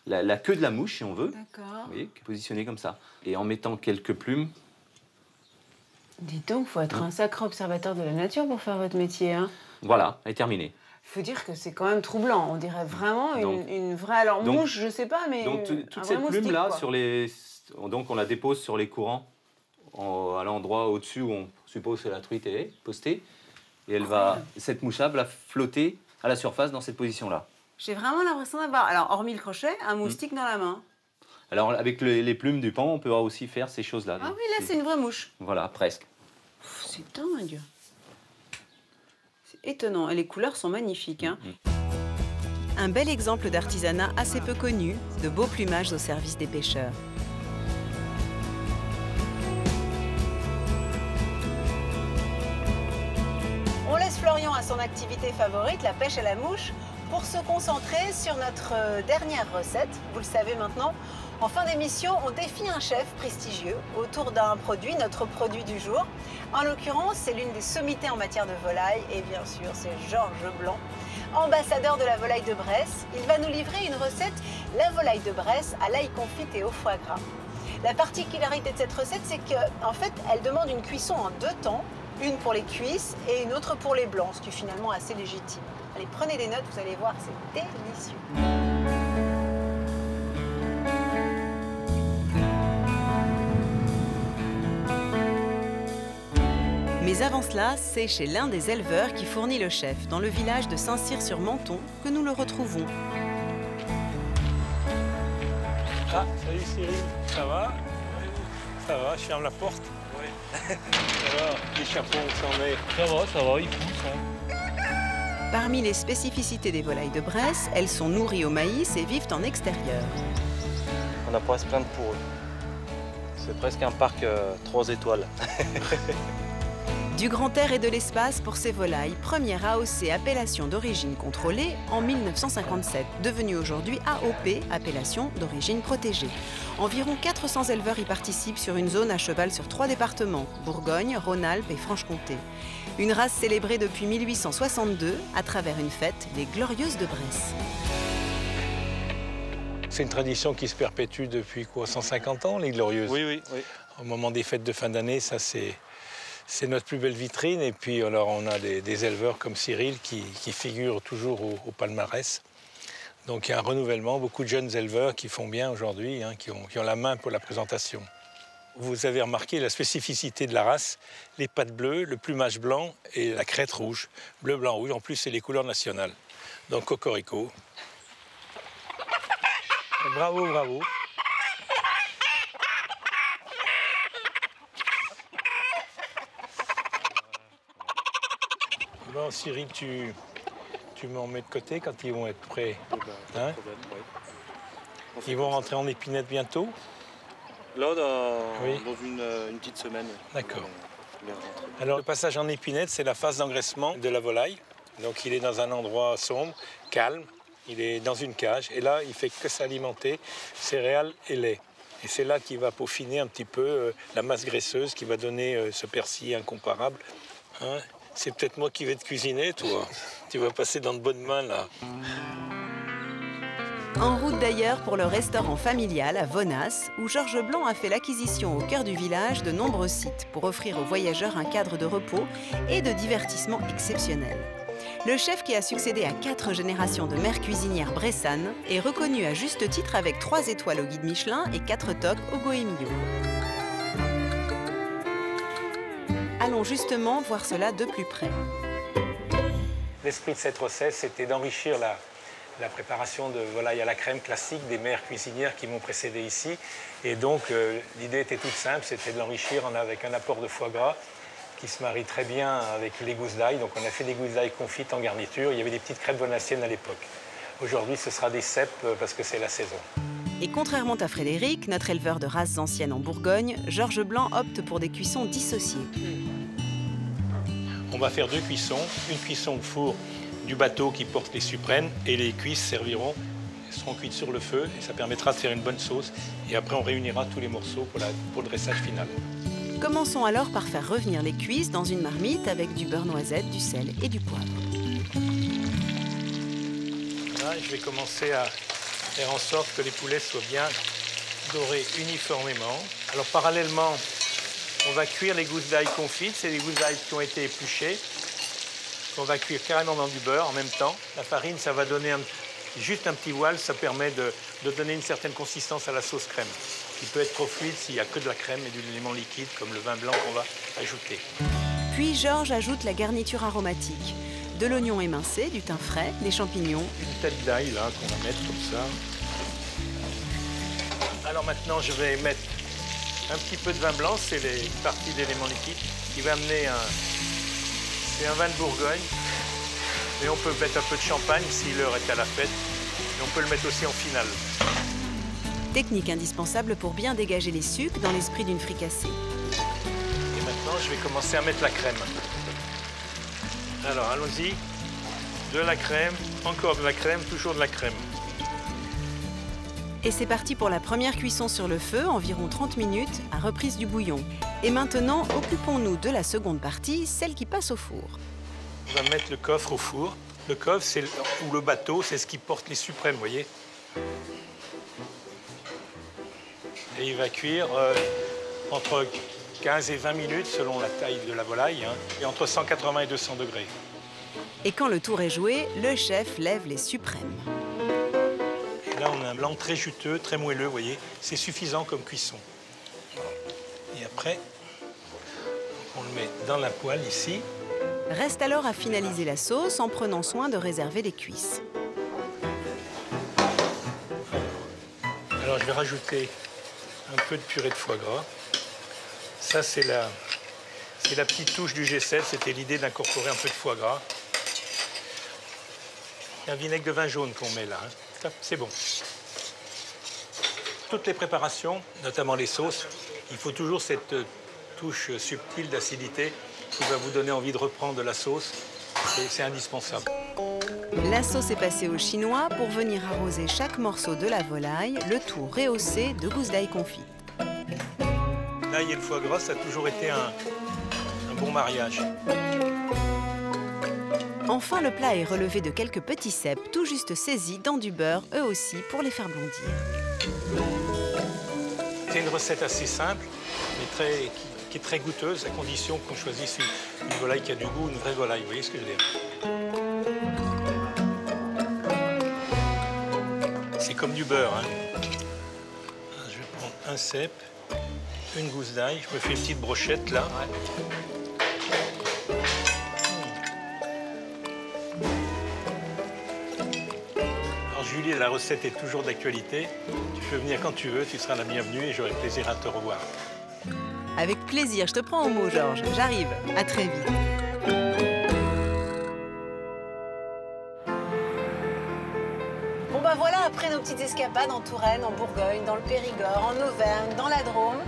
la queue de la mouche, si on veut.
D'accord.
Vous voyez, qui est positionnée comme ça. Et en mettant quelques plumes.
Dites donc, faut être un sacré observateur de la nature pour faire votre métier, hein.
Voilà, elle est terminée.
Faut dire que c'est quand même troublant. On dirait vraiment une vraie... Alors, mouche, je sais pas, mais...
Donc, toute cette plume-là, donc on la dépose sur les courants, à l'endroit au-dessus où on suppose que la truite est postée. Et cette mouche-là va flotter à la surface dans cette position-là.
J'ai vraiment l'impression d'avoir, alors hormis le crochet, un moustique dans la main.
Alors, avec les plumes du pan, on peut aussi faire ces choses-là.
Ah oui, là, c'est une vraie mouche.
Voilà, presque.
C'est dingue. C'est étonnant. Et les couleurs sont magnifiques, hein.
Un bel exemple d'artisanat assez peu connu, de beaux plumages au service des pêcheurs.
On laisse Florian à son activité favorite, la pêche à la mouche, pour se concentrer sur notre dernière recette. Vous le savez maintenant, en fin d'émission, on défie un chef prestigieux autour d'un produit, notre produit du jour. En l'occurrence, c'est l'une des sommités en matière de volaille, et bien sûr, c'est Georges Blanc, ambassadeur de la volaille de Bresse. Il va nous livrer une recette, la volaille de Bresse à l'ail confit et au foie gras. La particularité de cette recette, c'est qu'en fait, elle demande une cuisson en 2 temps, une pour les cuisses et une autre pour les blancs, ce qui est finalement assez légitime. Allez, prenez des notes, vous allez voir, c'est délicieux.
Mais avant cela, c'est chez l'un des éleveurs qui fournit le chef, dans le village de Saint-Cyr-sur-Menton, que nous le retrouvons.
Ah, salut Cyril, ça va? Ça va, je ferme la porte. Oui. Alors, les chapeaux, on s'en met. Ça va, ils poussent. Hein.
Parmi les spécificités des volailles de Bresse, elles sont nourries au maïs et vivent en extérieur.
On n'a pas à se plaindre pour eux. C'est presque un parc 3 étoiles.
Du grand air et de l'espace pour ces volailles, première AOC appellation d'origine contrôlée en 1957, devenue aujourd'hui AOP, appellation d'origine protégée. Environ 400 éleveurs y participent sur une zone à cheval sur 3 départements, Bourgogne, Rhône-Alpes et Franche-Comté. Une race célébrée depuis 1862 à travers une fête, les Glorieuses de Bresse.
C'est une tradition qui se perpétue depuis quoi, 150 ans, les Glorieuses? Oui. Au moment des fêtes de fin d'année, ça c'est notre plus belle vitrine. Et puis alors on a des éleveurs comme Cyril qui figurent toujours au palmarès. Donc il y a un renouvellement, beaucoup de jeunes éleveurs qui font bien aujourd'hui, hein, qui ont la main pour la présentation. Vous avez remarqué la spécificité de la race, les pattes bleues, le plumage blanc et la crête rouge. Bleu, blanc, rouge, en plus c'est les couleurs nationales. Donc cocorico. Bravo, bravo. Bon, Cyril, tu m'en mets de côté quand ils vont être prêts. Hein? Ils vont rentrer en épinette bientôt?
Là, dans une petite semaine.
D'accord. Alors, le passage en épinette, c'est la phase d'engraissement de la volaille. Donc, il est dans un endroit sombre, calme. Il est dans une cage. Et là, il fait que s'alimenter céréales et lait. Et c'est là qu'il va peaufiner un petit peu la masse graisseuse qui va donner ce persil incomparable. Hein? C'est peut-être moi qui vais te cuisiner, toi. Tu vas passer dans de bonnes mains, là.
En route d'ailleurs pour le restaurant familial à Vonas, où Georges Blanc a fait l'acquisition au cœur du village de nombreux sites pour offrir aux voyageurs un cadre de repos et de divertissement exceptionnel. Le chef, qui a succédé à 4 générations de mères cuisinières bressanes, est reconnu à juste titre avec 3 étoiles au guide Michelin et 4 toques au Goemio. Allons justement voir cela de plus près.
L'esprit de cette recette, c'était d'enrichir la préparation de volaille à la crème classique des mères cuisinières qui m'ont précédé ici. Et donc, l'idée était toute simple, c'était de l'enrichir avec un apport de foie gras qui se marie très bien avec les gousses d'ail. Donc, on a fait des gousses d'ail confites en garniture. Il y avait des petites crêpes vonassiennes à l'époque. Aujourd'hui, ce sera des cèpes parce que c'est la saison.
Et contrairement à Frédéric, notre éleveur de races anciennes en Bourgogne, Georges Blanc opte pour des cuissons dissociées.
On va faire 2 cuissons. Une cuisson au four du bateau qui porte les suprêmes et les cuisses seront cuites sur le feu et ça permettra de faire une bonne sauce. Et après, on réunira tous les morceaux pour le dressage final.
Commençons alors par faire revenir les cuisses dans une marmite avec du beurre noisette, du sel et du poivre.
Là, je vais commencer à faire en sorte que les poulets soient bien dorés uniformément. Alors parallèlement, on va cuire les gousses d'ail confites. C'est des gousses d'ail qui ont été épluchées. On va cuire carrément dans du beurre en même temps. La farine, ça va donner juste un petit voile. Ça permet de donner une certaine consistance à la sauce crème, qui peut être trop fluide s'il n'y a que de la crème et de l'élément liquide, comme le vin blanc qu'on va ajouter.
Puis Georges ajoute la garniture aromatique. De l'oignon émincé, du thym frais, des champignons.
Une tête d'ail là qu'on va mettre comme ça. Alors maintenant, je vais mettre un petit peu de vin blanc, c'est les parties d'éléments liquides qui va amener c'est un vin de Bourgogne, mais on peut mettre un peu de champagne si l'heure est à la fête, et on peut le mettre aussi en finale.
Technique indispensable pour bien dégager les sucs dans l'esprit d'une fricassée.
Et maintenant, je vais commencer à mettre la crème. Alors, allons-y. De la crème, encore de la crème, toujours de la crème.
Et c'est parti pour la première cuisson sur le feu, environ 30 minutes, à reprise du bouillon. Et maintenant, occupons-nous de la seconde partie, celle qui passe au four.
On va mettre le coffre au four. Le coffre, ou le bateau, c'est ce qui porte les suprêmes, vous voyez. Et il va cuire entre 15 et 20 minutes, selon la taille de la volaille, hein, et entre 180 et 200 degrés.
Et quand le tour est joué, le chef lève les suprêmes.
Là, on a un blanc très juteux, très moelleux, vous voyez. C'est suffisant comme cuisson. Et après, on le met dans la poêle ici.
Reste alors à finaliser la sauce en prenant soin de réserver les cuisses.
Alors je vais rajouter un peu de purée de foie gras. Ça c'est la petite touche du G7, c'était l'idée d'incorporer un peu de foie gras. Il y a un vinaigre de vin jaune qu'on met là, hein. C'est bon. Toutes les préparations, notamment les sauces, il faut toujours cette touche subtile d'acidité qui va vous donner envie de reprendre de la sauce. C'est indispensable.
La sauce est passée au chinois pour venir arroser chaque morceau de la volaille, le tout rehaussé de gousses d'ail confit.
L'ail et le foie gras, ça a toujours été un bon mariage.
Enfin, le plat est relevé de quelques petits cèpes tout juste saisis dans du beurre, eux aussi, pour les faire blondir.
C'est une recette assez simple, mais qui est très goûteuse, à condition qu'on choisisse une volaille qui a du goût, une vraie volaille. Vous voyez ce que je veux dire? C'est comme du beurre. Hein. Je vais prendre un cèpe, une gousse d'ail. Je me fais une petite brochette là. Alors Julie, la recette est toujours d'actualité. Tu peux venir quand tu veux, tu seras la bienvenue et j'aurai plaisir à te revoir.
Avec plaisir, je te prends au mot, Georges. J'arrive. À très vite.
Bon bah voilà, après nos petites escapades en Touraine, en Bourgogne, dans le Périgord, en Auvergne, dans la Drôme,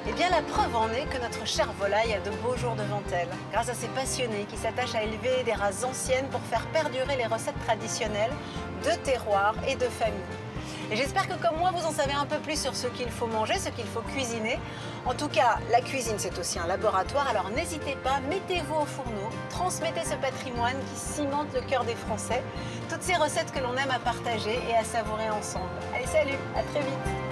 eh bien la preuve en est que notre chère volaille a de beaux jours devant elle, grâce à ces passionnés qui s'attachent à élever des races anciennes pour faire perdurer les recettes traditionnelles de terroir et de famille. Et j'espère que comme moi, vous en savez un peu plus sur ce qu'il faut manger, ce qu'il faut cuisiner. En tout cas, la cuisine, c'est aussi un laboratoire, alors n'hésitez pas, mettez-vous au fourneau, transmettez ce patrimoine qui cimente le cœur des Français, toutes ces recettes que l'on aime à partager et à savourer ensemble. Allez, salut, à très vite.